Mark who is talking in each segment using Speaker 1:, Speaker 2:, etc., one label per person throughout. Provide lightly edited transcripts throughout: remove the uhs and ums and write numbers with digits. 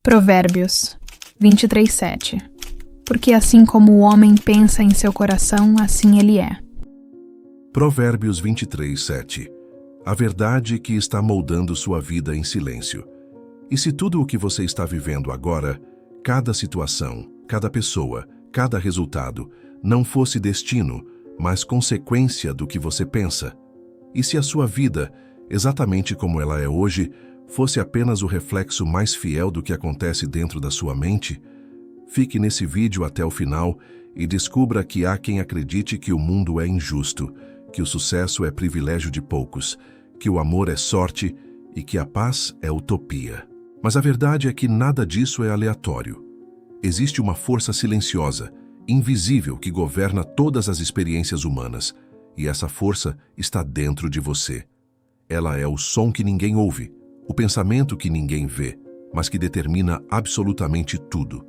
Speaker 1: Provérbios 23:7. Porque assim como o homem pensa em seu coração, assim ele é.
Speaker 2: Provérbios 23:7. A verdade que está moldando sua vida em silêncio. E se tudo o que você está vivendo agora, cada situação, cada pessoa, cada resultado, não fosse destino, mas consequência do que você pensa? E se a sua vida, exatamente como ela é hoje, fosse apenas o reflexo mais fiel do que acontece dentro da sua mente? Fique nesse vídeo até o final e descubra que há quem acredite que o mundo é injusto, que o sucesso é privilégio de poucos, que o amor é sorte e que a paz é utopia. Mas a verdade é que nada disso é aleatório. Existe uma força silenciosa, invisível, que governa todas as experiências humanas, e essa força está dentro de você. Ela é o som que ninguém ouve, o pensamento que ninguém vê, mas que determina absolutamente tudo.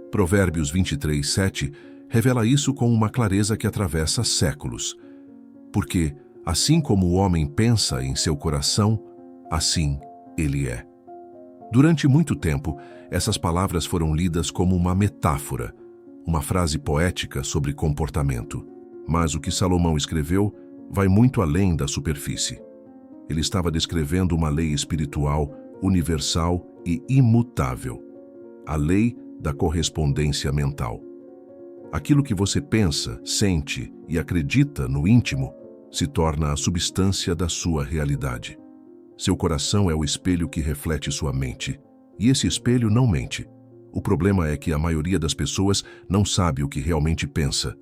Speaker 2: Provérbios 23:7 revela isso com uma clareza que atravessa séculos. Porque, assim como o homem pensa em seu coração, assim ele é. Durante muito tempo, essas palavras foram lidas como uma metáfora, uma frase poética sobre comportamento. Mas o que Salomão escreveu vai muito além da superfície. Ele estava descrevendo uma lei espiritual, universal e imutável. A lei da correspondência mental. Aquilo que você pensa, sente e acredita no íntimo se torna a substância da sua realidade. Seu coração é o espelho que reflete sua mente, e esse espelho não mente. O problema é que a maioria das pessoas não sabe o que realmente pensa.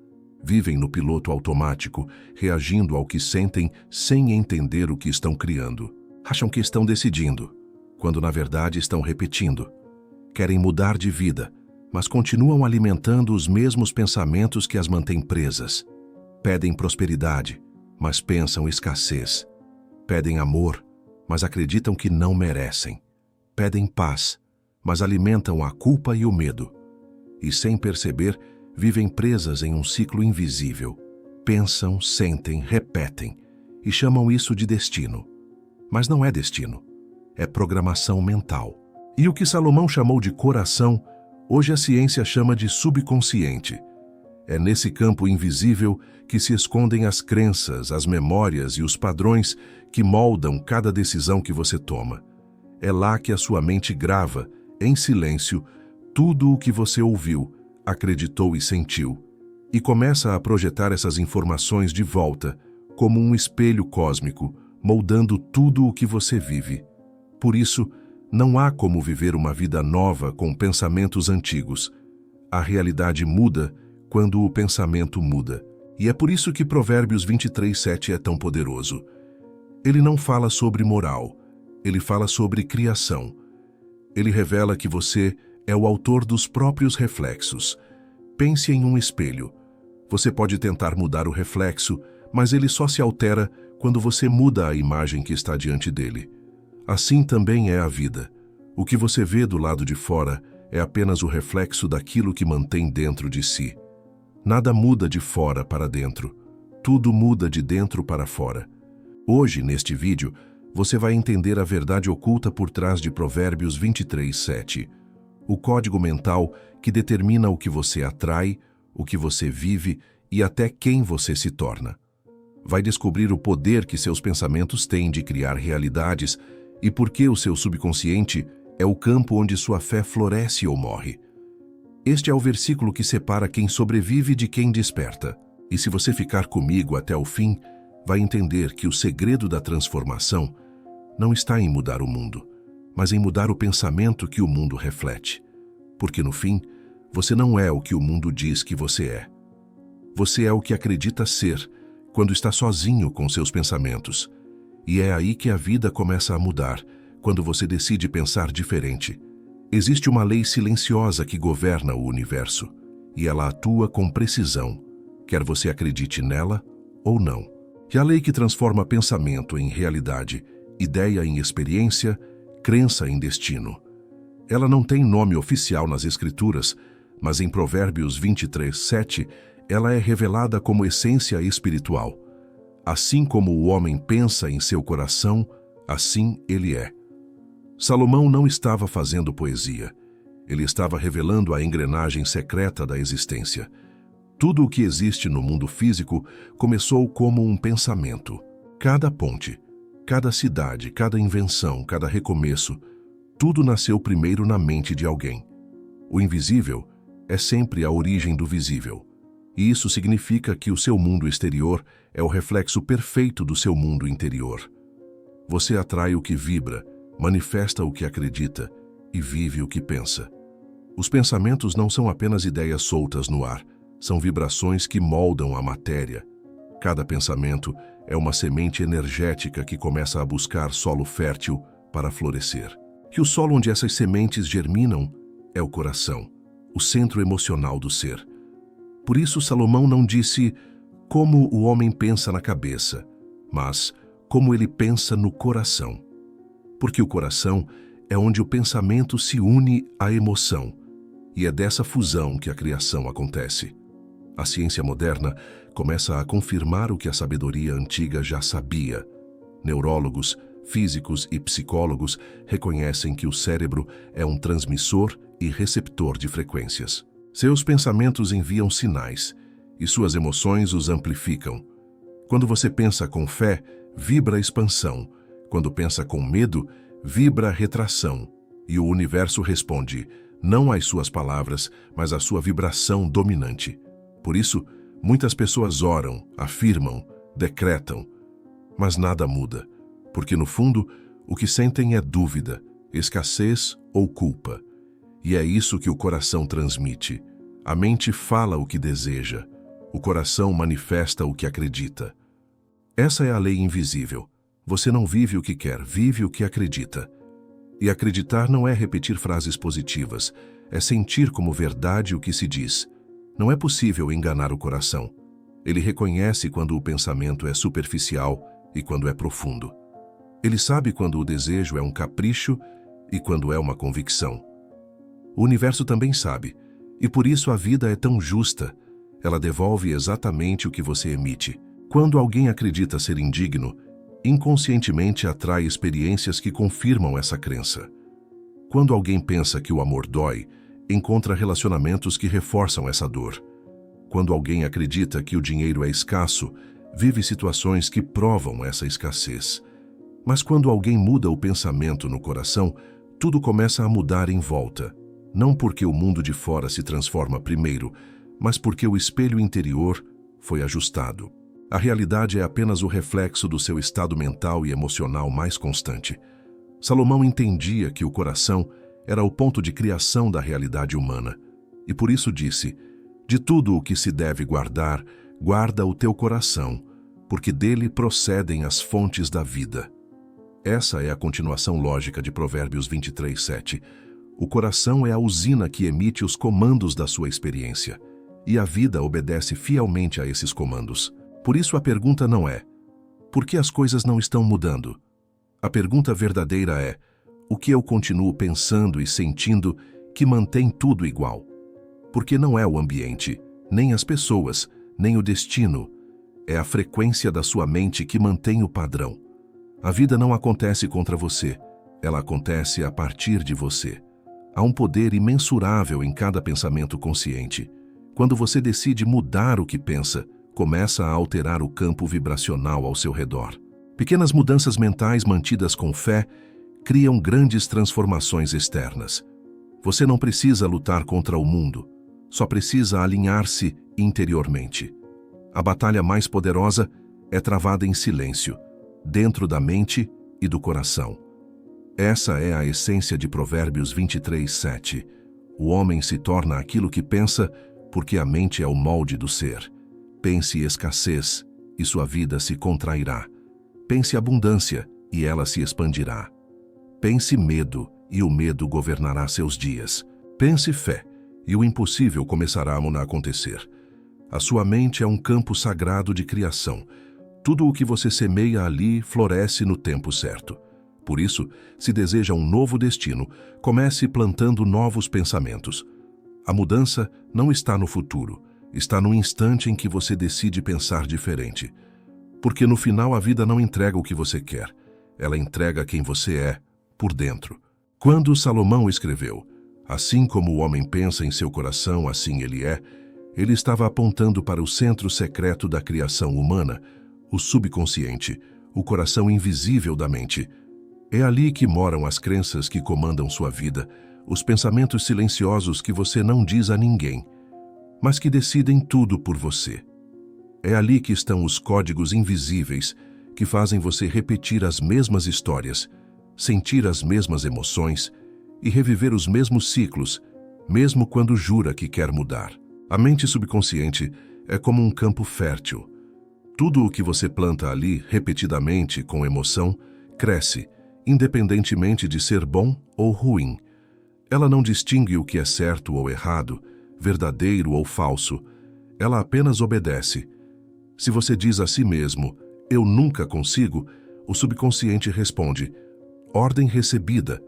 Speaker 2: Vivem no piloto automático, reagindo ao que sentem sem entender o que estão criando. Acham que estão decidindo, quando na verdade estão repetindo. Querem mudar de vida, mas continuam alimentando os mesmos pensamentos que as mantêm presas. Pedem prosperidade, mas pensam escassez. Pedem amor, mas acreditam que não merecem. Pedem paz, mas alimentam a culpa e o medo. E sem perceber, vivem presas em um ciclo invisível. Pensam, sentem, repetem e chamam isso de destino. Mas não é destino, é programação mental. E o que Salomão chamou de coração, hoje a ciência chama de subconsciente. É nesse campo invisível que se escondem as crenças, as memórias e os padrões que moldam cada decisão que você toma. É lá que a sua mente grava, em silêncio, tudo o que você ouviu, acreditou e sentiu, e começa a projetar essas informações de volta, como um espelho cósmico, moldando tudo o que você vive. Por isso, não há como viver uma vida nova com pensamentos antigos. A realidade muda quando o pensamento muda. E é por isso que Provérbios 23:7 é tão poderoso. Ele não fala sobre moral, ele fala sobre criação. Ele revela que você é o autor dos próprios reflexos. Pense em um espelho. Você pode tentar mudar o reflexo, mas ele só se altera quando você muda a imagem que está diante dele. Assim também é a vida. O que você vê do lado de fora é apenas o reflexo daquilo que mantém dentro de si. Nada muda de fora para dentro. Tudo muda de dentro para fora. Hoje, neste vídeo, você vai entender a verdade oculta por trás de Provérbios 23:7. O código mental que determina o que você atrai, o que você vive e até quem você se torna. Vai descobrir o poder que seus pensamentos têm de criar realidades e por que o seu subconsciente é o campo onde sua fé floresce ou morre. Este é o versículo que separa quem sobrevive de quem desperta. E se você ficar comigo até o fim, vai entender que o segredo da transformação não está em mudar o mundo, mas em mudar o pensamento que o mundo reflete. Porque no fim, você não é o que o mundo diz que você é. Você é o que acredita ser quando está sozinho com seus pensamentos. E é aí que a vida começa a mudar, quando você decide pensar diferente. Existe uma lei silenciosa que governa o universo, e ela atua com precisão, quer você acredite nela ou não. E a lei que transforma pensamento em realidade, ideia em experiência, crença em destino. Ela não tem nome oficial nas Escrituras, mas em Provérbios 23:7, ela é revelada como essência espiritual. Assim como o homem pensa em seu coração, assim ele é. Salomão não estava fazendo poesia, Ele estava revelando a engrenagem secreta da existência. Tudo o que existe no mundo físico começou como um pensamento. Cada ponte, cada cidade, cada invenção, cada recomeço, tudo nasceu primeiro na mente de alguém. O invisível é sempre a origem do visível. E isso significa que o seu mundo exterior é o reflexo perfeito do seu mundo interior. Você atrai o que vibra, manifesta o que acredita e vive o que pensa. Os pensamentos não são apenas ideias soltas no ar, são vibrações que moldam a matéria. Cada pensamento é uma semente energética que começa a buscar solo fértil para florescer. E o solo onde essas sementes germinam é o coração, o centro emocional do ser. Por isso Salomão não disse como o homem pensa na cabeça, mas como ele pensa no coração. Porque o coração é onde o pensamento se une à emoção, e é dessa fusão que a criação acontece. A ciência moderna começa a confirmar o que a sabedoria antiga já sabia. Neurólogos, físicos e psicólogos reconhecem que o cérebro é um transmissor e receptor de frequências. Seus pensamentos enviam sinais, e suas emoções os amplificam. Quando você pensa com fé, vibra expansão. Quando pensa com medo, vibra retração. E o universo responde, não às suas palavras, mas à sua vibração dominante. Por isso, muitas pessoas oram, afirmam, decretam, mas nada muda, porque no fundo, o que sentem é dúvida, escassez ou culpa. E é isso que o coração transmite. A mente fala o que deseja, o coração manifesta o que acredita. Essa é a lei invisível. Você não vive o que quer, vive o que acredita. E acreditar não é repetir frases positivas, é sentir como verdade o que se diz. Não é possível enganar o coração. Ele reconhece quando o pensamento é superficial e quando é profundo. Ele sabe quando o desejo é um capricho e quando é uma convicção. O universo também sabe, e por isso a vida é tão justa. Ela devolve exatamente o que você emite. Quando alguém acredita ser indigno, inconscientemente atrai experiências que confirmam essa crença. Quando alguém pensa que o amor dói, encontra relacionamentos que reforçam essa dor. Quando alguém acredita que o dinheiro é escasso, vive situações que provam essa escassez. Mas quando alguém muda o pensamento no coração, tudo começa a mudar em volta. Não porque o mundo de fora se transforma primeiro, mas porque o espelho interior foi ajustado. A realidade é apenas o reflexo do seu estado mental e emocional mais constante. Salomão entendia que o coração era o ponto de criação da realidade humana, e por isso disse, de tudo o que se deve guardar, guarda o teu coração, porque dele procedem as fontes da vida. Essa é a continuação lógica de Provérbios 23:7. O coração é a usina que emite os comandos da sua experiência, e a vida obedece fielmente a esses comandos. Por isso a pergunta não é, por que as coisas não estão mudando? A pergunta verdadeira é, o que eu continuo pensando e sentindo que mantém tudo igual? Porque não é o ambiente, nem as pessoas, nem o destino. É a frequência da sua mente que mantém o padrão. A vida não acontece contra você, ela acontece a partir de você. Há um poder imensurável em cada pensamento consciente. Quando você decide mudar o que pensa, começa a alterar o campo vibracional ao seu redor. Pequenas mudanças mentais mantidas com fé criam grandes transformações externas. Você não precisa lutar contra o mundo, só precisa alinhar-se interiormente. A batalha mais poderosa é travada em silêncio, dentro da mente e do coração. Essa é a essência de Provérbios 23:7. O homem se torna aquilo que pensa, porque a mente é o molde do ser. Pense escassez, e sua vida se contrairá. Pense abundância, e ela se expandirá. Pense medo, e o medo governará seus dias. Pense fé, e o impossível começará a acontecer. A sua mente é um campo sagrado de criação. Tudo o que você semeia ali floresce no tempo certo. Por isso, se deseja um novo destino, comece plantando novos pensamentos. A mudança não está no futuro, está no instante em que você decide pensar diferente. Porque no final a vida não entrega o que você quer, ela entrega quem você é, por dentro. Quando Salomão escreveu, Assim como o homem pensa em seu coração, assim ele é, ele estava apontando para o centro secreto da criação humana, o subconsciente, o coração invisível da mente. É ali que moram as crenças que comandam sua vida, os pensamentos silenciosos que você não diz a ninguém, mas que decidem tudo por você. É ali que estão os códigos invisíveis que fazem você repetir as mesmas histórias, sentir as mesmas emoções e reviver os mesmos ciclos, mesmo quando jura que quer mudar. A mente subconsciente é como um campo fértil. Tudo o que você planta ali, repetidamente, com emoção, cresce, independentemente de ser bom ou ruim. Ela não distingue o que é certo ou errado, verdadeiro ou falso. Ela apenas obedece. Se você diz a si mesmo, eu nunca consigo, o subconsciente responde, ordem recebida.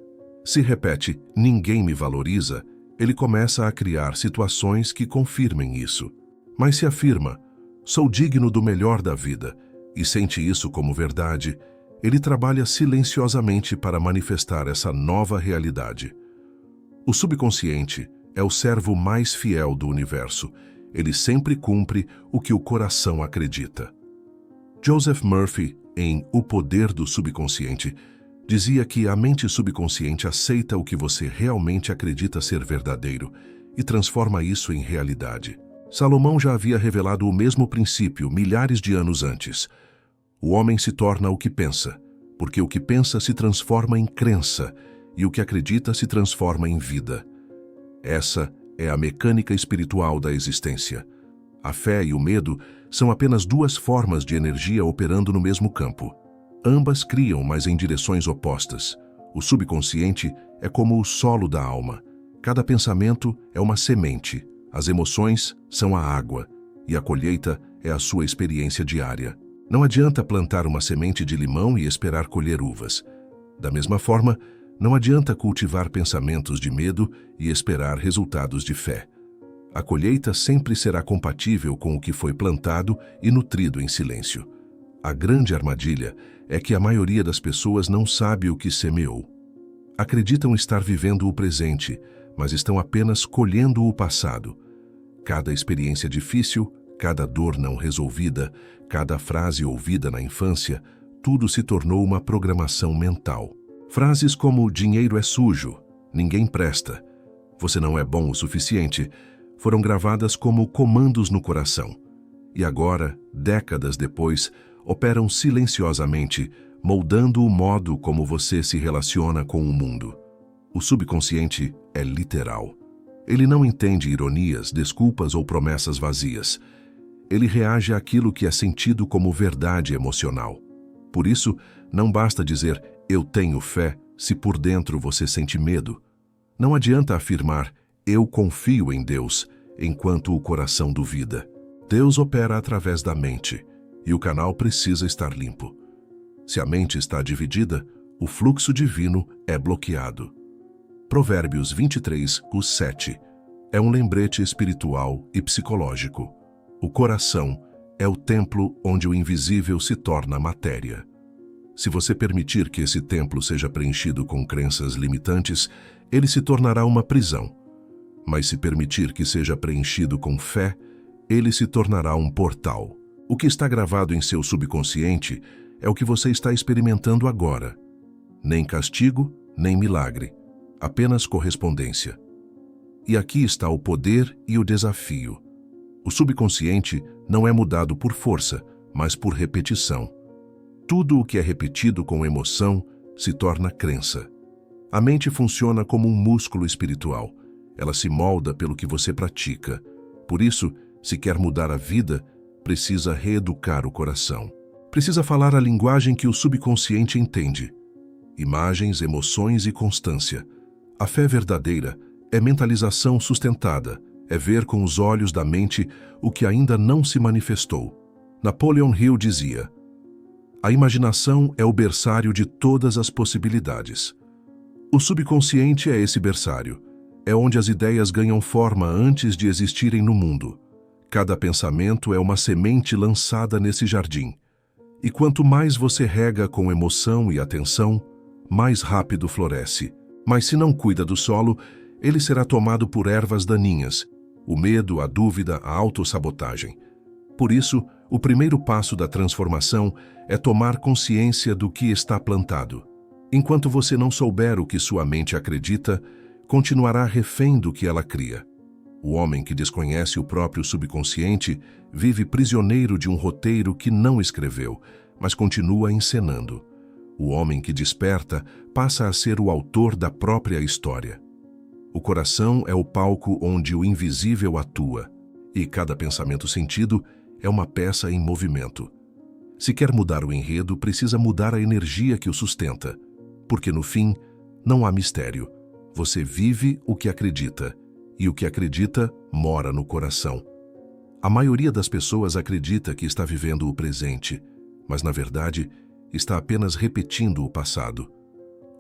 Speaker 2: Se repete, ninguém me valoriza, ele começa a criar situações que confirmem isso. Mas se afirma, sou digno do melhor da vida, e sente isso como verdade, ele trabalha silenciosamente para manifestar essa nova realidade. O subconsciente é o servo mais fiel do universo. Ele sempre cumpre o que o coração acredita. Joseph Murphy, em O Poder do Subconsciente, dizia que a mente subconsciente aceita o que você realmente acredita ser verdadeiro e transforma isso em realidade. Salomão já havia revelado o mesmo princípio milhares de anos antes. O homem se torna o que pensa, porque o que pensa se transforma em crença e o que acredita se transforma em vida. Essa é a mecânica espiritual da existência. A fé e o medo são apenas duas formas de energia operando no mesmo campo. Ambas criam, mas em direções opostas. O subconsciente é como o solo da alma. Cada pensamento é uma semente, as emoções são a água, e a colheita é a sua experiência diária. Não adianta plantar uma semente de limão e esperar colher uvas. Da mesma forma, não adianta cultivar pensamentos de medo e esperar resultados de fé. A colheita sempre será compatível com o que foi plantado e nutrido em silêncio. A grande armadilha é que a maioria das pessoas não sabe o que semeou. Acreditam estar vivendo o presente, mas estão apenas colhendo o passado. Cada experiência difícil, cada dor não resolvida, cada frase ouvida na infância, tudo se tornou uma programação mental. Frases como dinheiro é sujo, ninguém presta, você não é bom o suficiente, foram gravadas como comandos no coração. E agora, décadas depois, operam silenciosamente, moldando o modo como você se relaciona com o mundo. O subconsciente é literal. Ele não entende ironias, desculpas ou promessas vazias. Ele reage àquilo que é sentido como verdade emocional. Por isso, não basta dizer, eu tenho fé, se por dentro você sente medo. Não adianta afirmar, eu confio em Deus, enquanto o coração duvida. Deus opera através da mente, e o canal precisa estar limpo. Se a mente está dividida, o fluxo divino é bloqueado. Provérbios 23:7 é um lembrete espiritual e psicológico. O coração é o templo onde o invisível se torna matéria. Se você permitir que esse templo seja preenchido com crenças limitantes, ele se tornará uma prisão. Mas se permitir que seja preenchido com fé, ele se tornará um portal. O que está gravado em seu subconsciente é o que você está experimentando agora. Nem castigo, nem milagre. Apenas correspondência. E aqui está o poder e o desafio. O subconsciente não é mudado por força, mas por repetição. Tudo o que é repetido com emoção se torna crença. A mente funciona como um músculo espiritual. Ela se molda pelo que você pratica. Por isso, se quer mudar a vida, precisa reeducar o coração. Precisa falar a linguagem que o subconsciente entende. Imagens, emoções e constância. A fé verdadeira é mentalização sustentada, é ver com os olhos da mente o que ainda não se manifestou. Napoleon Hill dizia, a imaginação é o berçário de todas as possibilidades. O subconsciente é esse berçário. É onde as ideias ganham forma antes de existirem no mundo. Cada pensamento é uma semente lançada nesse jardim. E quanto mais você rega com emoção e atenção, mais rápido floresce. Mas se não cuida do solo, ele será tomado por ervas daninhas, o medo, a dúvida, a autossabotagem. Por isso, o primeiro passo da transformação é tomar consciência do que está plantado. Enquanto você não souber o que sua mente acredita, continuará refém do que ela cria. O homem que desconhece o próprio subconsciente vive prisioneiro de um roteiro que não escreveu, mas continua encenando. O homem que desperta passa a ser o autor da própria história. O coração é o palco onde o invisível atua, e cada pensamento sentido é uma peça em movimento. Se quer mudar o enredo, precisa mudar a energia que o sustenta, porque no fim não há mistério. Você vive o que acredita, e o que acredita mora no coração. A maioria das pessoas acredita que está vivendo o presente, mas na verdade está apenas repetindo o passado.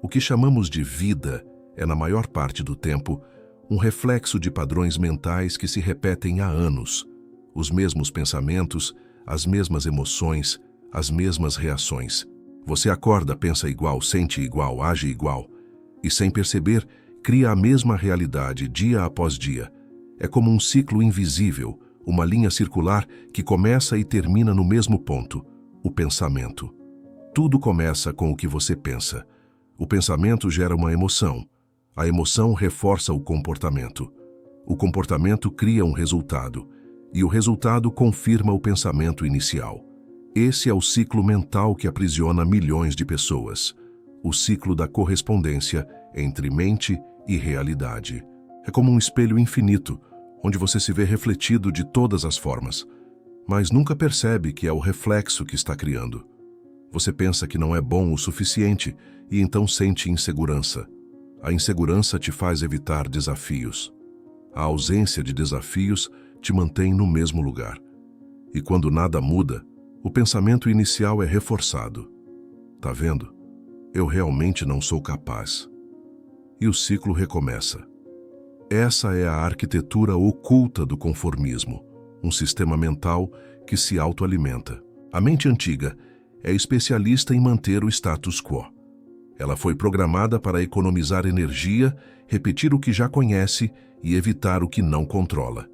Speaker 2: O que chamamos de vida é, na maior parte do tempo, um reflexo de padrões mentais que se repetem há anos. Os mesmos pensamentos, as mesmas emoções, as mesmas reações. Você acorda, pensa igual, sente igual, age igual. E sem perceber, cria a mesma realidade dia após dia. É como um ciclo invisível, uma linha circular que começa e termina no mesmo ponto, o pensamento. Tudo começa com o que você pensa. O pensamento gera uma emoção. A emoção reforça o comportamento. O comportamento cria um resultado. E o resultado confirma o pensamento inicial. Esse é o ciclo mental que aprisiona milhões de pessoas. O ciclo da correspondência entre mente e realidade. É como um espelho infinito, onde você se vê refletido de todas as formas, mas nunca percebe que é o reflexo que está criando. Você pensa que não é bom o suficiente e então sente insegurança. A insegurança te faz evitar desafios. A ausência de desafios te mantém no mesmo lugar. E quando nada muda, o pensamento inicial é reforçado. Tá vendo? Eu realmente não sou capaz. E o ciclo recomeça. Essa é a arquitetura oculta do conformismo, um sistema mental que se autoalimenta. A mente antiga é especialista em manter o status quo. Ela foi programada para economizar energia, repetir o que já conhece e evitar o que não controla.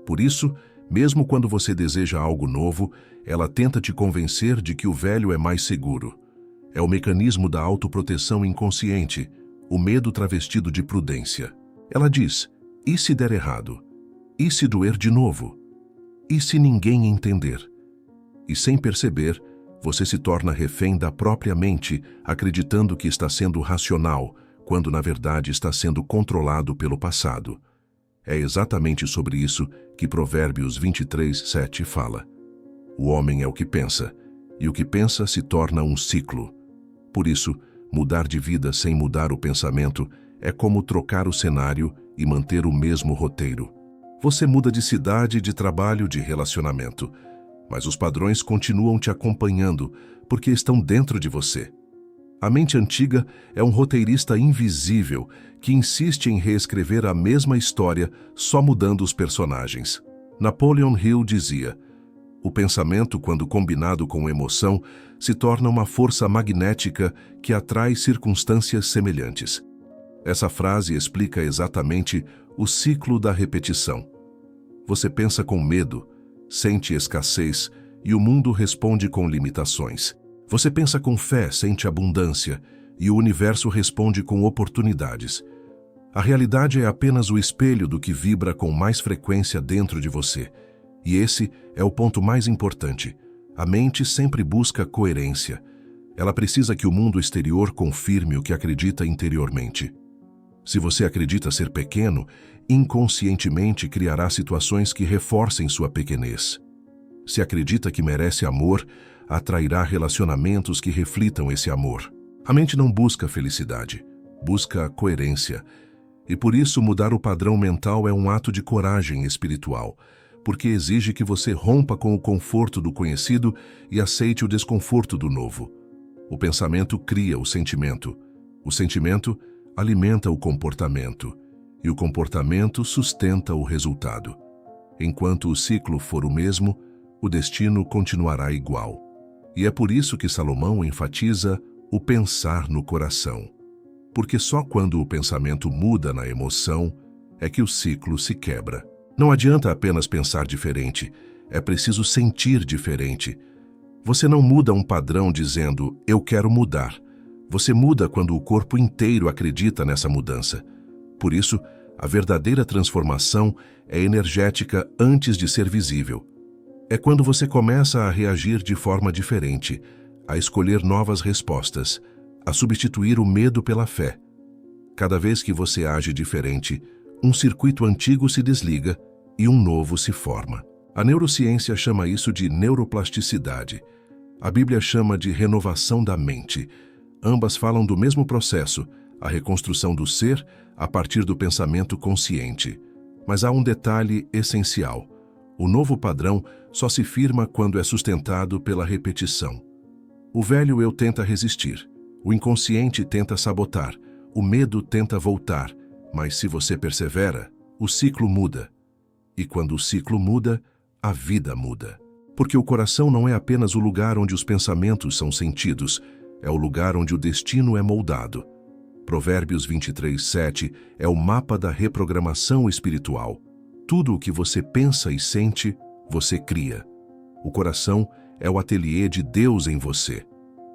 Speaker 2: Por isso, mesmo quando você deseja algo novo, ela tenta te convencer de que o velho é mais seguro. É o mecanismo da autoproteção inconsciente, o medo travestido de prudência. Ela diz, e se der errado? E se doer de novo? E se ninguém entender? E sem perceber, você se torna refém da própria mente, acreditando que está sendo racional, quando na verdade está sendo controlado pelo passado. É exatamente sobre isso que Provérbios 23:7 fala. O homem é o que pensa, e o que pensa se torna um ciclo. Por isso, mudar de vida sem mudar o pensamento é como trocar o cenário e manter o mesmo roteiro. Você muda de cidade, de trabalho, de relacionamento, mas os padrões continuam te acompanhando porque estão dentro de você. A mente antiga é um roteirista invisível que insiste em reescrever a mesma história só mudando os personagens. Napoleon Hill dizia, o pensamento, quando combinado com emoção, se torna uma força magnética que atrai circunstâncias semelhantes. Essa frase explica exatamente o ciclo da repetição. Você pensa com medo, sente escassez e o mundo responde com limitações. Você pensa com fé, sente abundância e o universo responde com oportunidades. A realidade é apenas o espelho do que vibra com mais frequência dentro de você. E esse é o ponto mais importante. A mente sempre busca coerência. Ela precisa que o mundo exterior confirme o que acredita interiormente. Se você acredita ser pequeno, inconscientemente criará situações que reforcem sua pequenez. Se acredita que merece amor, atrairá relacionamentos que reflitam esse amor. A mente não busca felicidade, busca coerência. E por isso mudar o padrão mental é um ato de coragem espiritual, porque exige que você rompa com o conforto do conhecido e aceite o desconforto do novo. O pensamento cria o sentimento alimenta o comportamento, e o comportamento sustenta o resultado. Enquanto o ciclo for o mesmo, o destino continuará igual. E é por isso que Salomão enfatiza o pensar no coração. porque só quando o pensamento muda na emoção é que o ciclo se quebra. Não adianta apenas pensar diferente, é preciso sentir diferente. Você não muda um padrão dizendo, eu quero mudar. Você muda quando o corpo inteiro acredita nessa mudança. Por isso, a verdadeira transformação é energética antes de ser visível. É quando você começa a reagir de forma diferente, a escolher novas respostas, a substituir o medo pela fé. Cada vez que você age diferente, um circuito antigo se desliga e um novo se forma. A neurociência chama isso de neuroplasticidade. A Bíblia chama de renovação da mente. Ambas falam do mesmo processo, a reconstrução do ser a partir do pensamento consciente. Mas há um detalhe essencial. O novo padrão só se firma quando é sustentado pela repetição. O velho eu tenta resistir, o inconsciente tenta sabotar, o medo tenta voltar, mas se você persevera, o ciclo muda. E quando o ciclo muda, a vida muda. Porque o coração não é apenas o lugar onde os pensamentos são sentidos, é o lugar onde o destino é moldado. Provérbios 23:7 é o mapa da reprogramação espiritual. Tudo o que você pensa e sente, você cria. O coração é o ateliê de Deus em você.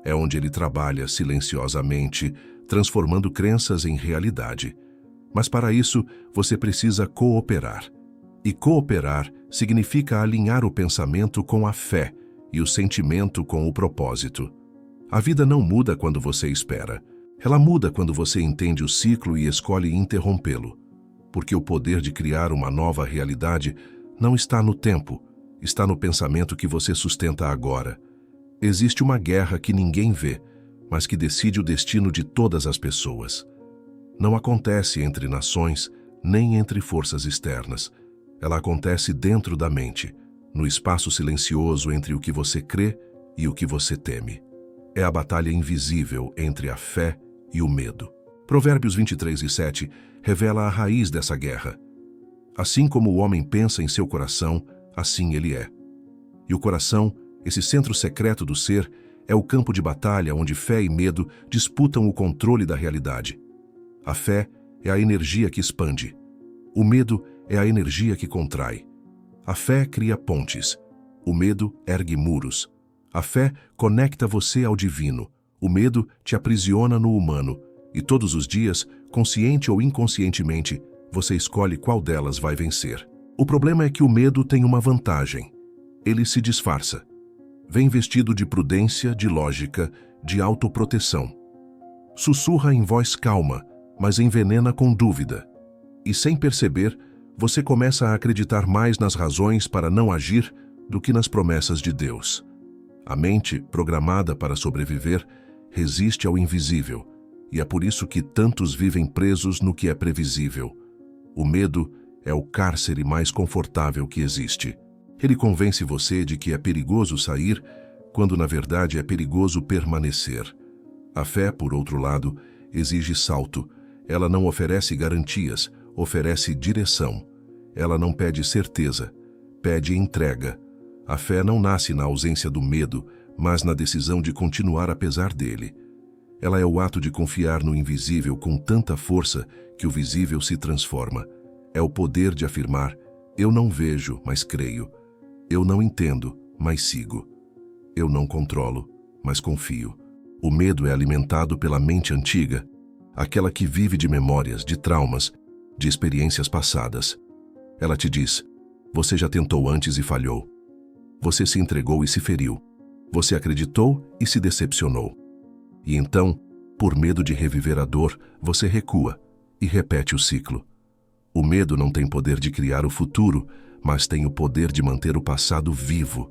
Speaker 2: É onde ele trabalha silenciosamente, transformando crenças em realidade. Mas para isso, você precisa cooperar. E cooperar significa alinhar o pensamento com a fé e o sentimento com o propósito. A vida não muda quando você espera. Ela muda quando você entende o ciclo e escolhe interrompê-lo. Porque o poder de criar uma nova realidade não está no tempo, está no pensamento que você sustenta agora. Existe uma guerra que ninguém vê, mas que decide o destino de todas as pessoas. Não acontece entre nações, nem entre forças externas. Ela acontece dentro da mente, no espaço silencioso entre o que você crê e o que você teme. É a batalha invisível entre a fé e o medo. Provérbios 23:7 revela a raiz dessa guerra. Assim como o homem pensa em seu coração, assim ele é. E o coração, esse centro secreto do ser, é o campo de batalha onde fé e medo disputam o controle da realidade. A fé é a energia que expande. O medo é a energia que contrai. A fé cria pontes. O medo ergue muros. A fé conecta você ao divino. O medo te aprisiona no humano. E todos os dias, consciente ou inconscientemente, você escolhe qual delas vai vencer. O problema é que o medo tem uma vantagem. Ele se disfarça. Vem vestido de prudência, de lógica, de autoproteção. Sussurra em voz calma, mas envenena com dúvida. E sem perceber, você começa a acreditar mais nas razões para não agir do que nas promessas de Deus. A mente, programada para sobreviver, resiste ao invisível, e é por isso que tantos vivem presos no que é previsível. O medo é o cárcere mais confortável que existe. Ele convence você de que é perigoso sair, quando na verdade é perigoso permanecer. A fé, por outro lado, exige salto. Ela não oferece garantias, oferece direção. Ela não pede certeza, pede entrega. A fé não nasce na ausência do medo, mas na decisão de continuar apesar dele. Ela é o ato de confiar no invisível com tanta força que o visível se transforma. É o poder de afirmar, eu não vejo, mas creio. Eu não entendo, mas sigo. Eu não controlo, mas confio. O medo é alimentado pela mente antiga, aquela que vive de memórias, de traumas, de experiências passadas. Ela te diz, você já tentou antes e falhou. Você se entregou e se feriu. Você acreditou e se decepcionou. E então, por medo de reviver a dor, você recua e repete o ciclo. O medo não tem poder de criar o futuro, mas tem o poder de manter o passado vivo.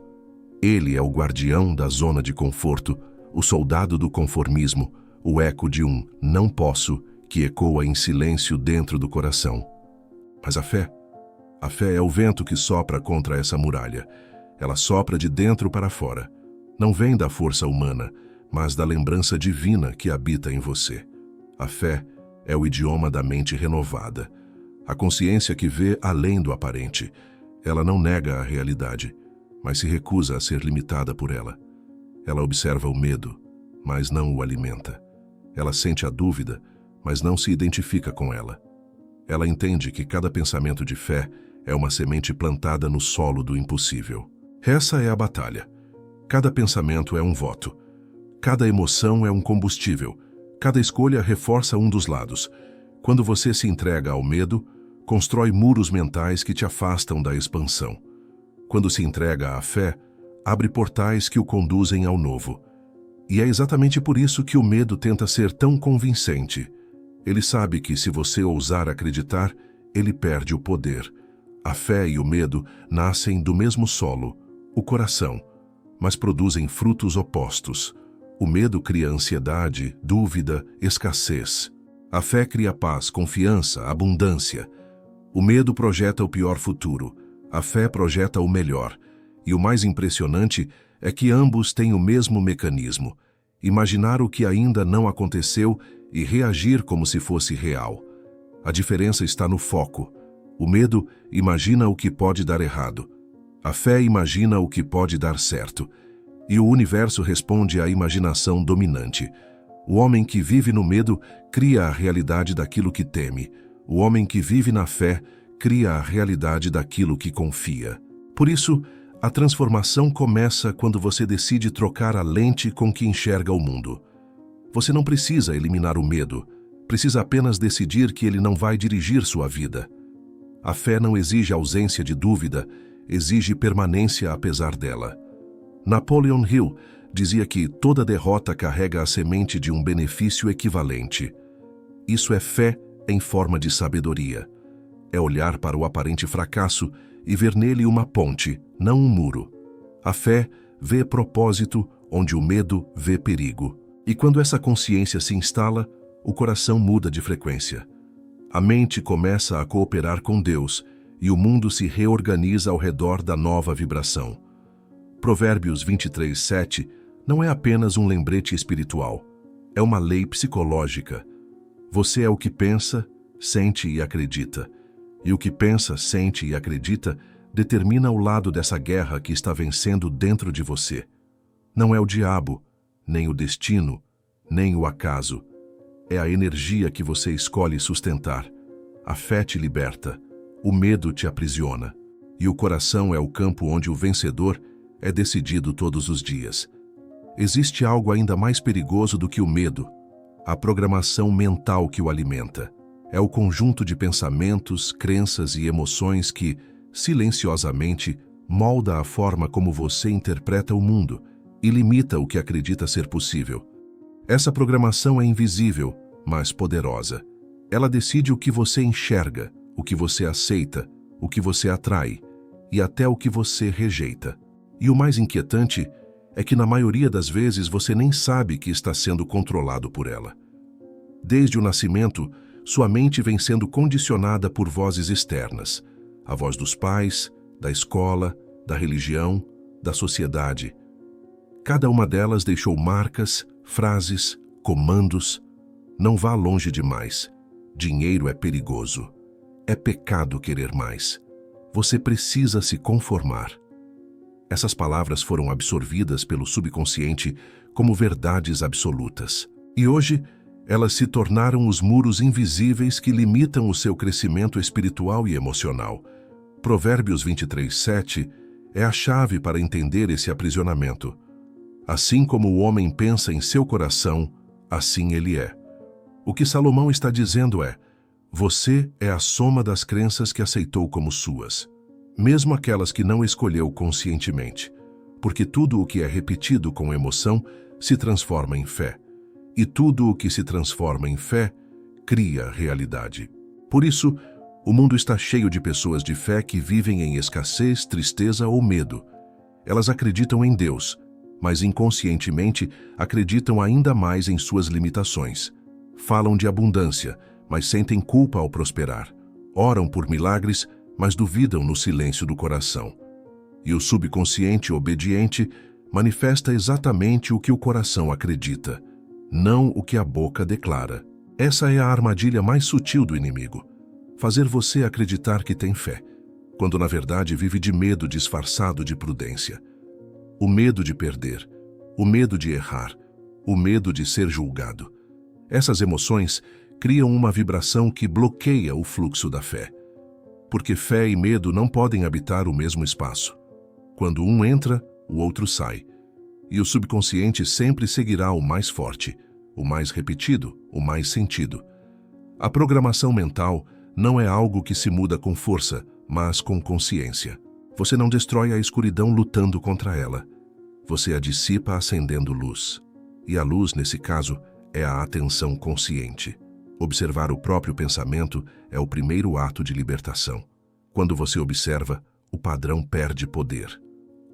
Speaker 2: Ele é o guardião da zona de conforto, o soldado do conformismo, o eco de um não posso que ecoa em silêncio dentro do coração. Mas a fé é o vento que sopra contra essa muralha. Ela sopra de dentro para fora. Não vem da força humana, mas da lembrança divina que habita em você. A fé é o idioma da mente renovada, a consciência que vê além do aparente. Ela não nega a realidade, mas se recusa a ser limitada por ela. Ela observa o medo, mas não o alimenta. Ela sente a dúvida, mas não se identifica com ela. Ela entende que cada pensamento de fé é uma semente plantada no solo do impossível. Essa é a batalha. Cada pensamento é um voto. Cada emoção é um combustível. Cada escolha reforça um dos lados. Quando você se entrega ao medo, constrói muros mentais que te afastam da expansão. Quando se entrega à fé, abre portais que o conduzem ao novo. E é exatamente por isso que o medo tenta ser tão convincente. Ele sabe que, se você ousar acreditar, ele perde o poder. A fé e o medo nascem do mesmo solo, o coração, mas produzem frutos opostos. O medo cria ansiedade, dúvida, escassez. A fé cria paz, confiança, abundância. O medo projeta o pior futuro. A fé projeta o melhor. E o mais impressionante é que ambos têm o mesmo mecanismo: imaginar o que ainda não aconteceu e reagir como se fosse real. A diferença está no foco. O medo imagina o que pode dar errado. A fé imagina o que pode dar certo. E o universo responde à imaginação dominante. O homem que vive no medo cria a realidade daquilo que teme. O homem que vive na fé cria a realidade daquilo que confia. Por isso, a transformação começa quando você decide trocar a lente com que enxerga o mundo. Você não precisa eliminar o medo, precisa apenas decidir que ele não vai dirigir sua vida. A fé não exige ausência de dúvida, exige permanência apesar dela. Napoleon Hill dizia que toda derrota carrega a semente de um benefício equivalente. Isso é fé em forma de sabedoria. É olhar para o aparente fracasso e ver nele uma ponte, não um muro. A fé vê propósito onde o medo vê perigo. E quando essa consciência se instala, o coração muda de frequência. A mente começa a cooperar com Deus e o mundo se reorganiza ao redor da nova vibração. Provérbios 23:7 não é apenas um lembrete espiritual, é uma lei psicológica. Você é o que pensa, sente e acredita. E o que pensa, sente e acredita determina o lado dessa guerra que está vencendo dentro de você. Não é o diabo, nem o destino, nem o acaso. É a energia que você escolhe sustentar. A fé te liberta, o medo te aprisiona. E o coração é o campo onde o vencedor é decidido todos os dias. Existe algo ainda mais perigoso do que o medo: a programação mental que o alimenta. É o conjunto de pensamentos, crenças e emoções que, silenciosamente, molda a forma como você interpreta o mundo e limita o que acredita ser possível. Essa programação é invisível, mas poderosa. Ela decide o que você enxerga, o que você aceita, o que você atrai e até o que você rejeita. E o mais inquietante é que, na maioria das vezes, você nem sabe que está sendo controlado por ela. Desde o nascimento, sua mente vem sendo condicionada por vozes externas: a voz dos pais, da escola, da religião, da sociedade. Cada uma delas deixou marcas, frases, comandos. Não vá longe demais. Dinheiro é perigoso. É pecado querer mais. Você precisa se conformar. Essas palavras foram absorvidas pelo subconsciente como verdades absolutas. E hoje, elas se tornaram os muros invisíveis que limitam o seu crescimento espiritual e emocional. Provérbios 23:7 é a chave para entender esse aprisionamento. Assim como o homem pensa em seu coração, assim ele é. O que Salomão está dizendo é: você é a soma das crenças que aceitou como suas, mesmo aquelas que não escolheu conscientemente, porque tudo o que é repetido com emoção se transforma em fé. E tudo o que se transforma em fé cria realidade. Por isso, o mundo está cheio de pessoas de fé que vivem em escassez, tristeza ou medo. Elas acreditam em Deus, mas inconscientemente acreditam ainda mais em suas limitações. Falam de abundância, mas sentem culpa ao prosperar. Oram por milagres, mas duvidam no silêncio do coração. E o subconsciente obediente manifesta exatamente o que o coração acredita, não o que a boca declara. Essa é a armadilha mais sutil do inimigo: fazer você acreditar que tem fé, quando na verdade vive de medo disfarçado de prudência. O medo de perder, o medo de errar, o medo de ser julgado. Essas emoções criam uma vibração que bloqueia o fluxo da fé. Porque fé e medo não podem habitar o mesmo espaço. Quando um entra, o outro sai. E o subconsciente sempre seguirá o mais forte, o mais repetido, o mais sentido. A programação mental não é algo que se muda com força, mas com consciência. Você não destrói a escuridão lutando contra ela. Você a dissipa acendendo luz. E a luz, nesse caso, é a atenção consciente. Observar o próprio pensamento é o primeiro ato de libertação. Quando você observa, o padrão perde poder.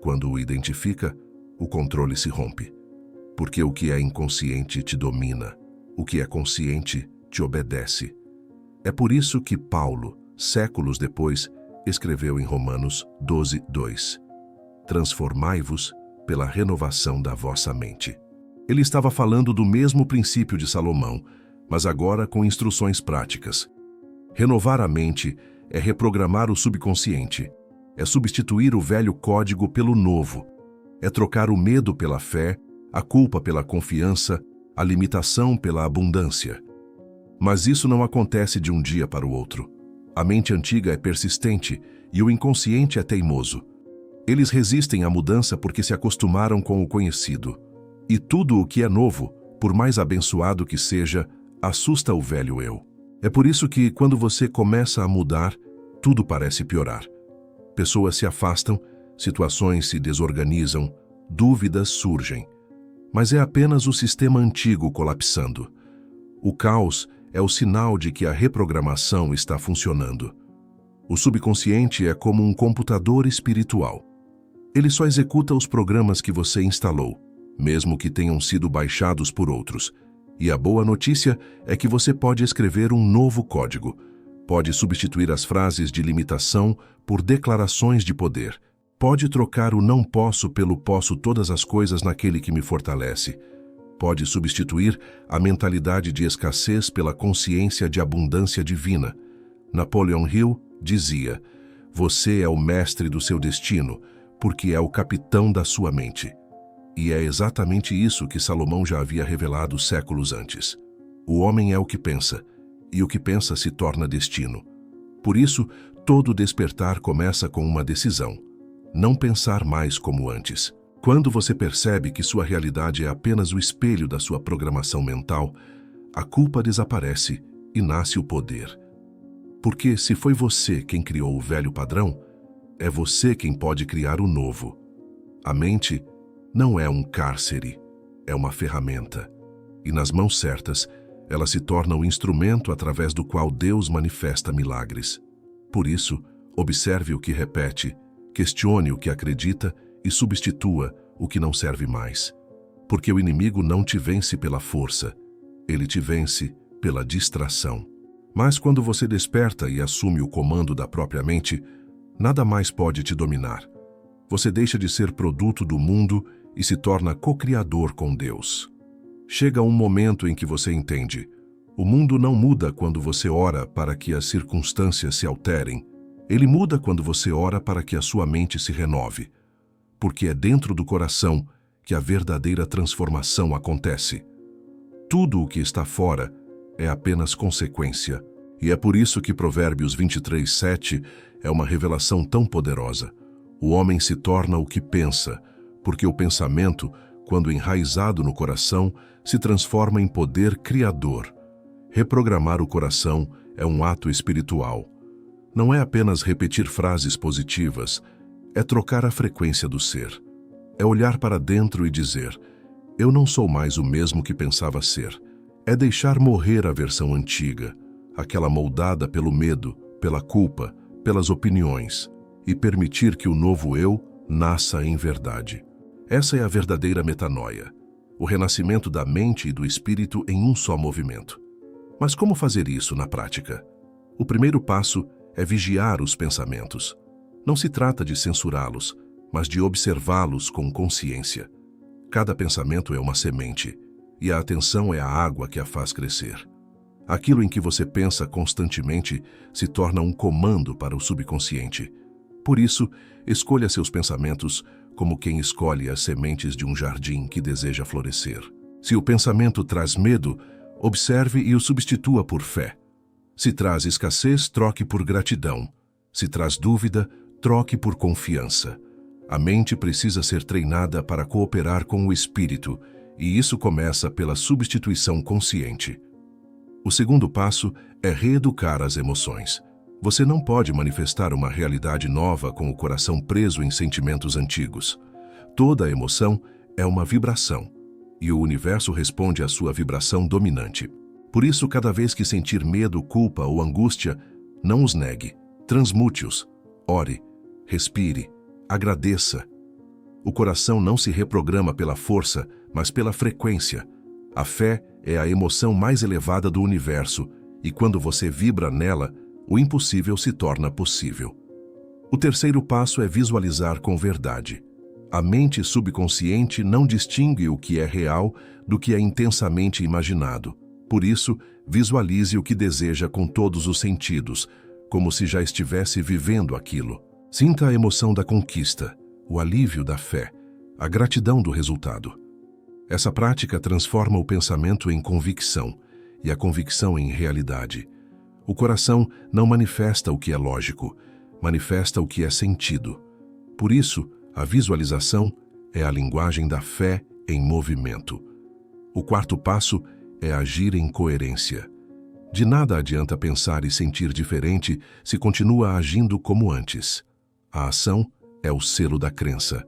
Speaker 2: Quando o identifica, o controle se rompe. Porque o que é inconsciente te domina. O que é consciente te obedece. É por isso que Paulo, séculos depois, escreveu em Romanos 12:2: transformai-vos pela renovação da vossa mente. Ele estava falando do mesmo princípio de Salomão, mas agora com instruções práticas. Renovar a mente é reprogramar o subconsciente, é substituir o velho código pelo novo, é trocar o medo pela fé, a culpa pela confiança, a limitação pela abundância. Mas isso não acontece de um dia para o outro. A mente antiga é persistente e o inconsciente é teimoso. Eles resistem à mudança porque se acostumaram com o conhecido. E tudo o que é novo, por mais abençoado que seja, assusta o velho eu. É por isso que, quando você começa a mudar, tudo parece piorar. Pessoas se afastam, situações se desorganizam, dúvidas surgem. Mas é apenas o sistema antigo colapsando. O caos é o sinal de que a reprogramação está funcionando. O subconsciente é como um computador espiritual. Ele só executa os programas que você instalou, mesmo que tenham sido baixados por outros. E a boa notícia é que você pode escrever um novo código. Pode substituir as frases de limitação por declarações de poder. Pode trocar o não posso pelo posso todas as coisas naquele que me fortalece. Pode substituir a mentalidade de escassez pela consciência de abundância divina. Napoleon Hill dizia: você é o mestre do seu destino, porque é o capitão da sua mente. E é exatamente isso que Salomão já havia revelado séculos antes. O homem é o que pensa, e o que pensa se torna destino. Por isso, todo despertar começa com uma decisão: não pensar mais como antes. Quando você percebe que sua realidade é apenas o espelho da sua programação mental, a culpa desaparece e nasce o poder. Porque se foi você quem criou o velho padrão, é você quem pode criar o novo. A mente não é um cárcere, é uma ferramenta. E nas mãos certas, ela se torna o instrumento através do qual Deus manifesta milagres. Por isso, observe o que repete, questione o que acredita e substitua o que não serve mais. Porque o inimigo não te vence pela força, ele te vence pela distração. Mas quando você desperta e assume o comando da própria mente, nada mais pode te dominar. Você deixa de ser produto do mundo e se torna co-criador com Deus. Chega um momento em que você entende: o mundo não muda quando você ora para que as circunstâncias se alterem. Ele muda quando você ora para que a sua mente se renove. Porque é dentro do coração que a verdadeira transformação acontece. Tudo o que está fora é apenas consequência. E é por isso que Provérbios 23:7 é uma revelação tão poderosa. O homem se torna o que pensa, porque o pensamento, quando enraizado no coração, se transforma em poder criador. Reprogramar o coração é um ato espiritual. Não é apenas repetir frases positivas, é trocar a frequência do ser. É olhar para dentro e dizer: eu não sou mais o mesmo que pensava ser. É deixar morrer a versão antiga, aquela moldada pelo medo, pela culpa, pelas opiniões, e permitir que o novo eu nasça em verdade. Essa é a verdadeira metanoia, o renascimento da mente e do espírito em um só movimento. Mas como fazer isso na prática? O primeiro passo é vigiar os pensamentos. Não se trata de censurá-los, mas de observá-los com consciência. Cada pensamento é uma semente, e a atenção é a água que a faz crescer. Aquilo em que você pensa constantemente se torna um comando para o subconsciente. Por isso, escolha seus pensamentos como quem escolhe as sementes de um jardim que deseja florescer. Se o pensamento traz medo, Observe e o substitua por fé. Se traz escassez, troque por gratidão. Se traz dúvida, troque por confiança. A mente precisa ser treinada para cooperar com o espírito, e isso começa pela substituição consciente. O segundo passo é reeducar as emoções. Você não pode manifestar uma realidade nova com o coração preso em sentimentos antigos. Toda emoção é uma vibração, e o universo responde à sua vibração dominante. Por isso, cada vez que sentir medo, culpa ou angústia, não os negue, transmute-os, ore, respire, agradeça. O coração não se reprograma pela força, mas pela frequência. A fé é a emoção mais elevada do universo, e quando você vibra nela, o impossível se torna possível. O terceiro passo é visualizar com verdade. A mente subconsciente não distingue o que é real do que é intensamente imaginado. Por isso, visualize o que deseja com todos os sentidos, como se já estivesse vivendo aquilo. Sinta a emoção da conquista, o alívio da fé, a gratidão do resultado. Essa prática transforma o pensamento em convicção e a convicção em realidade. O coração não manifesta o que é lógico, manifesta o que é sentido. Por isso, a visualização é a linguagem da fé em movimento. O quarto passo é agir em coerência. De nada adianta pensar e sentir diferente se continua agindo como antes. A ação é o selo da crença.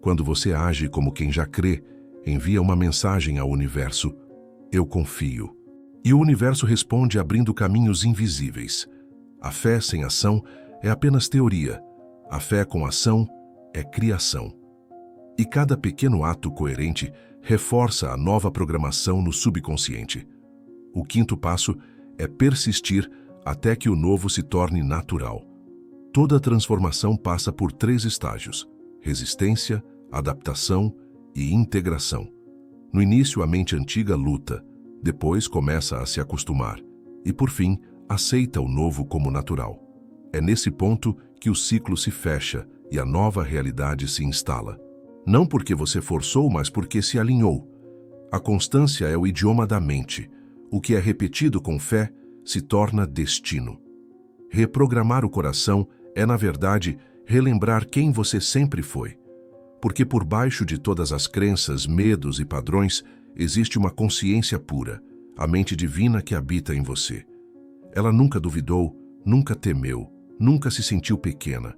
Speaker 2: Quando você age como quem já crê, envia uma mensagem ao universo: eu confio. E o universo responde abrindo caminhos invisíveis. A fé sem ação é apenas teoria. A fé com ação é criação. E cada pequeno ato coerente reforça a nova programação no subconsciente. O quinto passo é persistir até que o novo se torne natural. Toda transformação passa por 3 estágios: resistência, adaptação e integração. No início, a mente antiga luta, depois começa a se acostumar e, por fim, aceita o novo como natural. É nesse ponto que o ciclo se fecha e a nova realidade se instala. Não porque você forçou, mas porque se alinhou. A constância é o idioma da mente. O que é repetido com fé se torna destino. Reprogramar o coração é, na verdade, relembrar quem você sempre foi. Porque por baixo de todas as crenças, medos e padrões, existe uma consciência pura, a mente divina que habita em você. Ela nunca duvidou, nunca temeu, nunca se sentiu pequena.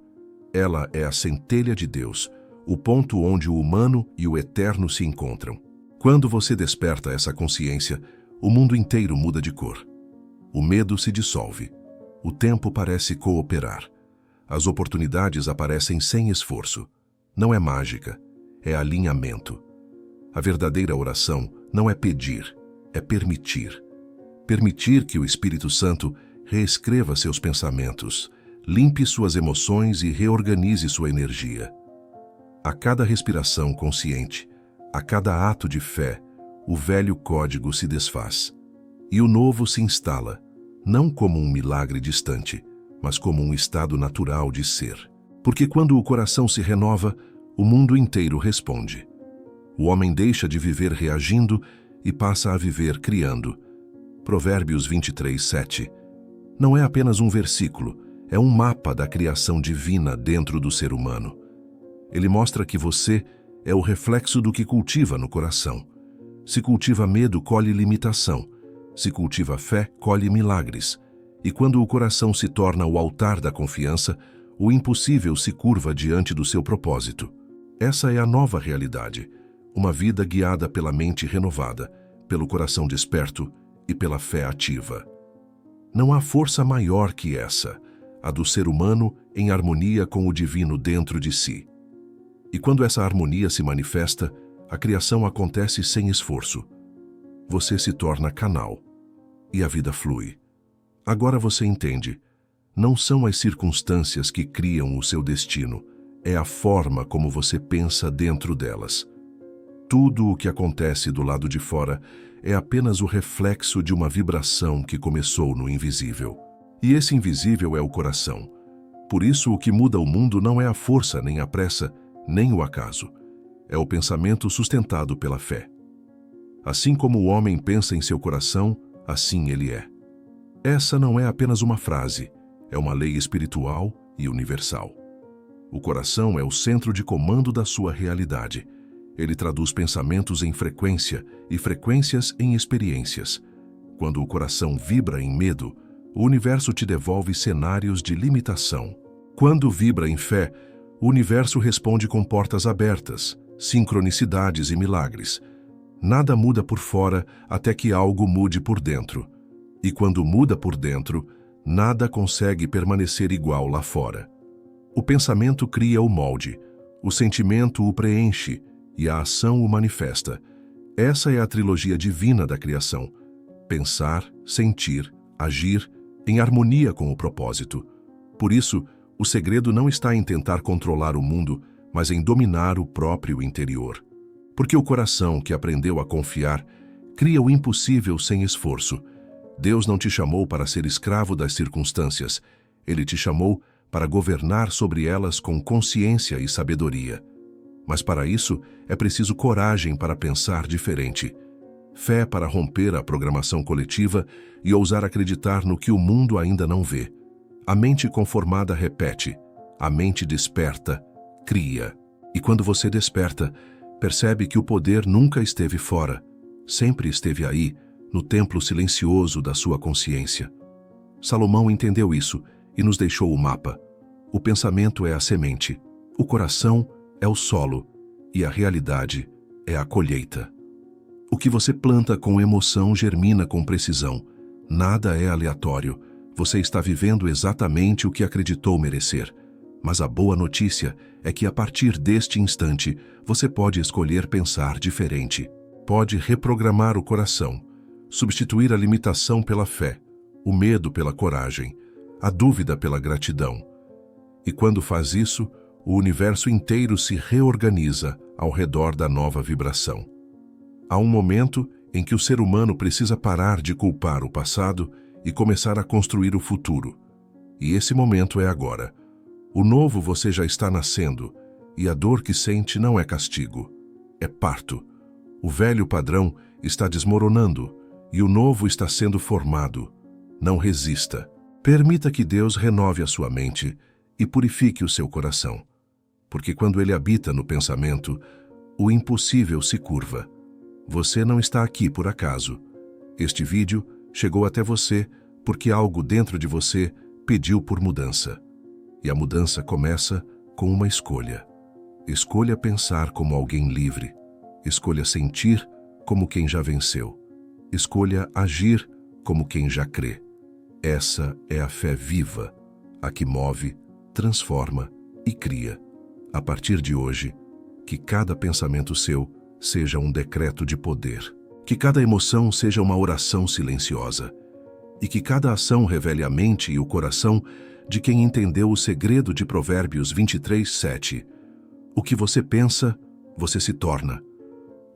Speaker 2: Ela é a centelha de Deus, o ponto onde o humano e o eterno se encontram. Quando você desperta essa consciência, o mundo inteiro muda de cor. O medo se dissolve. O tempo parece cooperar. As oportunidades aparecem sem esforço. Não é mágica, é alinhamento. A verdadeira oração não é pedir, é permitir. Permitir que o Espírito Santo reescreva seus pensamentos, limpe suas emoções e reorganize sua energia. A cada respiração consciente, a cada ato de fé, o velho código se desfaz. E o novo se instala, não como um milagre distante, mas como um estado natural de ser. Porque quando o coração se renova, o mundo inteiro responde. O homem deixa de viver reagindo e passa a viver criando. Provérbios 23:7. Não é apenas um versículo, é um mapa da criação divina dentro do ser humano. Ele mostra que você é o reflexo do que cultiva no coração. Se cultiva medo, colhe limitação. Se cultiva fé, colhe milagres. E quando o coração se torna o altar da confiança, o impossível se curva diante do seu propósito. Essa é a nova realidade. Uma vida guiada pela mente renovada, pelo coração desperto e pela fé ativa. Não há força maior que essa, a do ser humano em harmonia com o divino dentro de si. E quando essa harmonia se manifesta, a criação acontece sem esforço. Você se torna canal e a vida flui. Agora você entende. Não são as circunstâncias que criam o seu destino, é a forma como você pensa dentro delas. Tudo o que acontece do lado de fora é apenas o reflexo de uma vibração que começou no invisível. E esse invisível é o coração. Por isso, o que muda o mundo não é a força, nem a pressa, nem o acaso. É o pensamento sustentado pela fé. Assim como o homem pensa em seu coração, assim ele é. Essa não é apenas uma frase, é uma lei espiritual e universal. O coração é o centro de comando da sua realidade. Ele traduz pensamentos em frequência e frequências em experiências. Quando o coração vibra em medo, o universo te devolve cenários de limitação. Quando vibra em fé, o universo responde com portas abertas, sincronicidades e milagres. Nada muda por fora até que algo mude por dentro. E quando muda por dentro, nada consegue permanecer igual lá fora. O pensamento cria o molde, o sentimento o preenche e a ação o manifesta. Essa é a trilogia divina da criação. Pensar, sentir, agir em harmonia com o propósito. Por isso, o segredo não está em tentar controlar o mundo, mas em dominar o próprio interior. Porque o coração que aprendeu a confiar cria o impossível sem esforço. Deus não te chamou para ser escravo das circunstâncias. Ele te chamou para governar sobre elas com consciência e sabedoria. Mas para isso, é preciso coragem para pensar diferente, fé para romper a programação coletiva e ousar acreditar no que o mundo ainda não vê. A mente conformada repete, a mente desperta, cria. E quando você desperta, percebe que o poder nunca esteve fora, sempre esteve aí, no templo silencioso da sua consciência. Salomão entendeu isso e nos deixou o mapa. O pensamento é a semente, o coração é o solo e a realidade é a colheita. O que você planta com emoção germina com precisão. Nada é aleatório. Você está vivendo exatamente o que acreditou merecer. Mas a boa notícia é que a partir deste instante, você pode escolher pensar diferente. Pode reprogramar o coração, substituir a limitação pela fé, o medo pela coragem, a dúvida pela gratidão. E quando faz isso, o universo inteiro se reorganiza ao redor da nova vibração. Há um momento em que o ser humano precisa parar de culpar o passado e começar a construir o futuro. E esse momento é agora. O novo você já está nascendo, e a dor que sente não é castigo, é parto. O velho padrão está desmoronando, e o novo está sendo formado. Não resista. Permita que Deus renove a sua mente e purifique o seu coração. Porque quando ele habita no pensamento, o impossível se curva. Você não está aqui por acaso. Este vídeo chegou até você porque algo dentro de você pediu por mudança. E a mudança começa com uma escolha. Escolha pensar como alguém livre. Escolha sentir como quem já venceu. Escolha agir como quem já crê. Essa é a fé viva, a que move, transforma e cria. A partir de hoje, que cada pensamento seu seja um decreto de poder. Que cada emoção seja uma oração silenciosa. E que cada ação revele a mente e o coração de quem entendeu o segredo de Provérbios 23:7. O que você pensa, você se torna.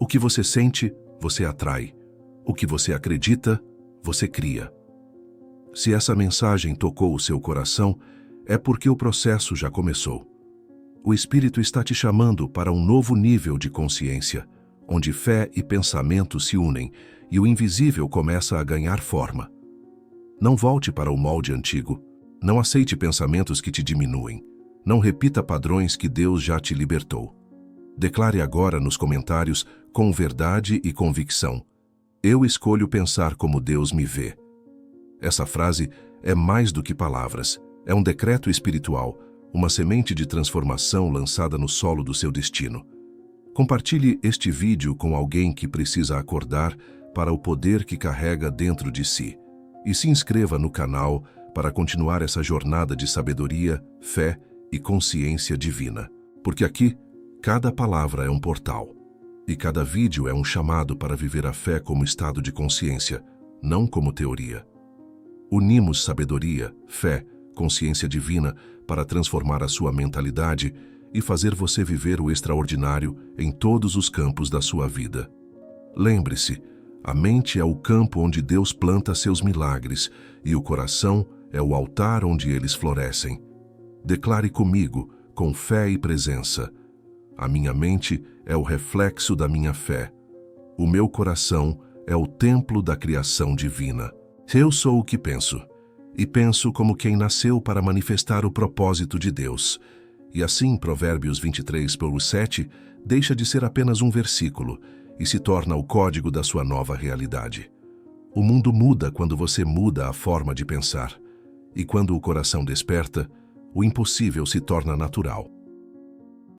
Speaker 2: O que você sente, você atrai. O que você acredita, você cria. Se essa mensagem tocou o seu coração, é porque o processo já começou. O Espírito está te chamando para um novo nível de consciência, onde fé e pensamento se unem e o invisível começa a ganhar forma. Não volte para o molde antigo. Não aceite pensamentos que te diminuem. Não repita padrões que Deus já te libertou. Declare agora nos comentários, com verdade e convicção: eu escolho pensar como Deus me vê. Essa frase é mais do que palavras. É um decreto espiritual, uma semente de transformação lançada no solo do seu destino. Compartilhe este vídeo com alguém que precisa acordar para o poder que carrega dentro de si. E se inscreva no canal para continuar essa jornada de sabedoria, fé e consciência divina. Porque aqui, cada palavra é um portal. E cada vídeo é um chamado para viver a fé como estado de consciência, não como teoria. Unimos sabedoria, fé, consciência divina para transformar a sua mentalidade e fazer você viver o extraordinário em todos os campos da sua vida. Lembre-se, a mente é o campo onde Deus planta seus milagres e o coração é o altar onde eles florescem. Declare comigo, com fé e presença: a minha mente é o reflexo da minha fé. O meu coração é o templo da criação divina. Eu sou o que penso, e penso como quem nasceu para manifestar o propósito de Deus. E assim, Provérbios 23:7 deixa de ser apenas um versículo e se torna o código da sua nova realidade. O mundo muda quando você muda a forma de pensar. E quando o coração desperta, o impossível se torna natural.